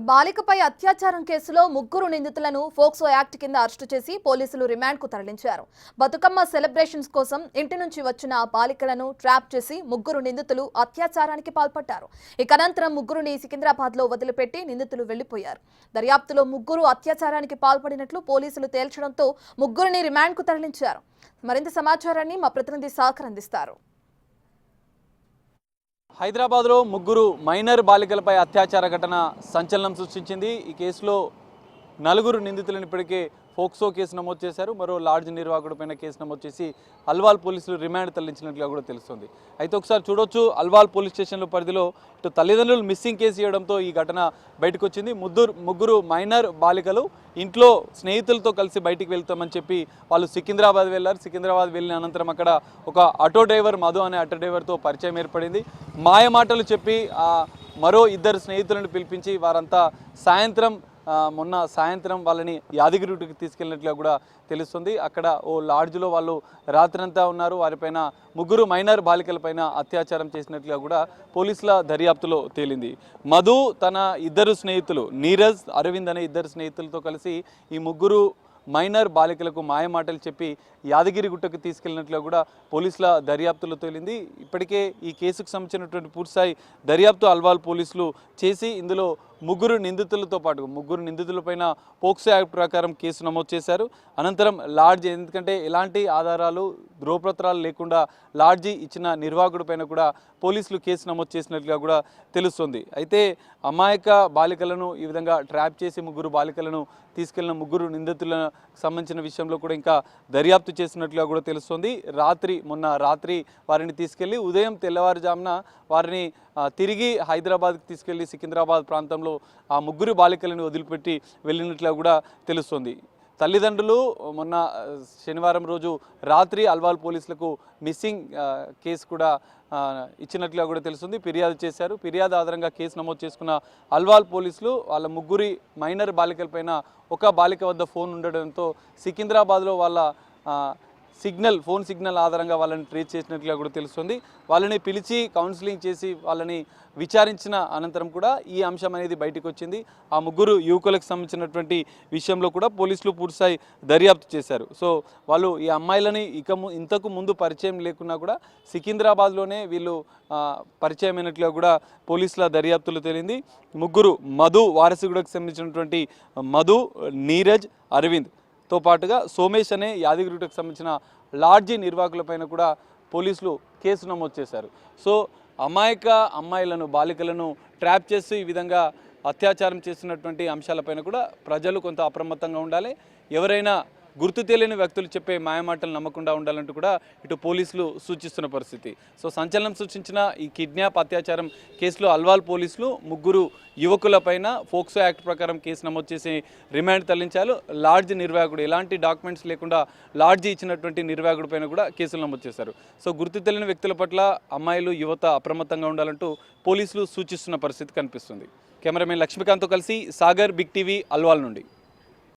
బాలికపై అత్యాచారం కేసులో ముగ్గురు నిందితులను ఫోక్సో యాక్ట్ కింద అరెస్టు చేసి పోలీసులు రిమాండ్కు తరలించారు. బతుకమ్మ సెలబ్రేషన్స్ కోసం ఇంటి నుంచి వచ్చిన బాలికలను ట్రాప్ చేసి ముగ్గురు నిందితులు అత్యాచారానికి పాల్పడ్డారు. ఇక అనంతరం ముగ్గురుని సికింద్రాబాద్లో వదిలిపెట్టి నిందితులు వెళ్లిపోయారు. దర్యాప్తులో ముగ్గురు అత్యాచారానికి పాల్పడినట్లు పోలీసులు తేల్చడంతో ముగ్గురిని రిమాండ్కు తరలించారు. మరింత సమాచారాన్ని మా ప్రతినిధి సాగర్ అందిస్తారు. హైదరాబాద్లో ముగ్గురు మైనర్ బాలికలపై అత్యాచార ఘటన సంచలనం సృష్టించింది. ఈ కేసులో నలుగురు నిందితులను ఇప్పటికే ఫోక్సో కేసు నమోదు చేశారు. మరో లాడ్జ్ నిర్వాహకుడిపైన కేసు నమోదు చేసి అల్వాల్ పోలీసులు రిమాండ్ తరలించినట్లుగా కూడా తెలుస్తుంది. అయితే ఒకసారి చూడొచ్చు, అల్వాల్ పోలీస్ స్టేషన్ల పరిధిలో ఇటు తల్లిదండ్రులు మిస్సింగ్ కేసు ఇవ్వడంతో ఈ ఘటన బయటకు వచ్చింది. ముగ్గురు మైనర్ బాలికలు ఇంట్లో స్నేహితులతో కలిసి బయటికి వెళ్తామని చెప్పి వాళ్ళు సికింద్రాబాద్ వెళ్ళారు. సికింద్రాబాద్ వెళ్ళిన అనంతరం అక్కడ ఒక ఆటో డ్రైవర్ మధు అనే ఆటో డ్రైవర్తో పరిచయం ఏర్పడింది. మాయమాటలు చెప్పి మరో ఇద్దరు స్నేహితులను పిలిపించి వారంతా మొన్న సాయంత్రం వాళ్ళని యాదగిరిగుట్టకి తీసుకెళ్ళినట్లుగా కూడా తెలుస్తుంది. అక్కడ ఓ లాడ్జ్లో వాళ్ళు రాత్రంతా ఉన్నారు. వారిపైన ముగ్గురు మైనర్ బాలికలపైన అత్యాచారం చేసినట్లుగా కూడా పోలీసుల దర్యాప్తులో తేలింది. మధు తన ఇద్దరు స్నేహితులు నీరజ్, అరవింద్ అనే ఇద్దరు స్నేహితులతో కలిసి ఈ ముగ్గురు మైనర్ బాలికలకు మాయమాటలు చెప్పి యాదగిరిగుట్టకు తీసుకెళ్లినట్లుగా కూడా పోలీసుల దర్యాప్తులో తేలింది. ఇప్పటికే ఈ కేసుకు సంబంధించినటువంటి పూర్తిస్థాయి దర్యాప్తు అల్వాల్ పోలీసులు చేసి ఇందులో ముగ్గురు నిందితులపైన పోక్సో యాక్ట్ ప్రకారం కేసు నమోదు చేశారు. అనంతరం లాడ్జి, ఎందుకంటే ఎలాంటి ఆధారాలు ధ్రువపత్రాలు లేకుండా లాడ్జి ఇచ్చిన నిర్వాహకుడి పైన కూడా పోలీసులు కేసు నమోదు చేసినట్లుగా కూడా తెలుస్తుంది. అయితే అమాయక బాలికలను ఈ విధంగా ట్రాప్ చేసి ముగ్గురు బాలికలను తీసుకెళ్లిన ముగ్గురు నిందితులకు సంబంధించిన విషయంలో కూడా ఇంకా దర్యాప్తు చేసినట్లుగా కూడా తెలుస్తుంది. మొన్న రాత్రి వారిని తీసుకెళ్లి ఉదయం తెల్లవారుజామున వారిని తిరిగి హైదరాబాద్కి తీసుకెళ్లి సికింద్రాబాద్ ప్రాంతంలో ఆ ముగ్గురు బాలికలను వదిలిపెట్టి వెళ్ళినట్లుగా కూడా తెలుస్తుంది. తల్లిదండ్రులు మొన్న శనివారం రోజు రాత్రి అల్వాల్ పోలీసులకు మిస్సింగ్ కేసు కూడా ఇచ్చినట్లుగా కూడా తెలుస్తుంది. ఫిర్యాదు చేశారు. ఫిర్యాదు ఆధారంగా కేసు నమోదు చేసుకున్న అల్వాల్ పోలీసులు వాళ్ళ ముగ్గురి మైనర్ బాలికలపైన ఒక బాలిక వద్ద ఫోన్ ఉండడంతో సికింద్రాబాద్లో వాళ్ళ ఫోన్ సిగ్నల్ ఆధారంగా వాళ్ళని ట్రేస్ చేసినట్లుగా కూడా తెలుస్తుంది. వాళ్ళని పిలిచి కౌన్సిలింగ్ చేసి వాళ్ళని విచారించిన అనంతరం కూడా ఈ అంశం అనేది బయటకు వచ్చింది. ఆ ముగ్గురు యువకులకు సంబంధించినటువంటి విషయంలో కూడా పోలీసులు పూర్తిస్థాయి దర్యాప్తు చేశారు. సో వాళ్ళు ఈ అమ్మాయిలని ఇంతకు ముందు పరిచయం లేకున్నా కూడా సికింద్రాబాద్లోనే వీళ్ళు పరిచయం అయినట్లుగా కూడా పోలీసుల దర్యాప్తులో తేలింది. ముగ్గురు వారసుగూడకు సంబంధించినటువంటి మధు, నీరజ్, అరవింద్ తో పాటుగా సోమేష్ అనే యాదగిరిగుట్టకు సంబంధించిన లాడ్జి నిర్వాహకులపైన కూడా పోలీసులు కేసు నమోదు చేశారు. సో అమాయక అమ్మాయిలను, బాలికలను ట్రాప్ చేస్తూ ఈ విధంగా అత్యాచారం చేస్తున్నటువంటి అంశాలపైన కూడా ప్రజలు కొంత అప్రమత్తంగా ఉండాలి. ఎవరైనా గుర్తు తెలియని వ్యక్తులు చెప్పే మాయమాటలు నమ్మకుండా ఉండాలంటూ కూడా ఇటు పోలీసులు సూచిస్తున్న పరిస్థితి. సో సంచలనం సృష్టించిన ఈ కిడ్నాప్ అత్యాచారం కేసులో అల్వాల్ పోలీసులు ముగ్గురు యువకులపైన ఫోక్సో యాక్ట్ ప్రకారం కేసు నమోదు చేసి రిమాండ్ తరలించారు. లాడ్జ్ నిర్వాహకుడు ఎలాంటి డాక్యుమెంట్స్ లేకుండా లాడ్జి ఇచ్చినటువంటి నిర్వాహకుడి పైన కూడా కేసులు నమోదు చేశారు. సో గుర్తు తెలియని వ్యక్తుల పట్ల అమ్మాయిలు, యువత అప్రమత్తంగా ఉండాలంటూ పోలీసులు సూచిస్తున్న పరిస్థితి కనిపిస్తుంది. కెమెరామెన్ లక్ష్మీకాంత్తో కలిసి సాగర్, బిగ్ టీవీ, అల్వాల్ నుండి.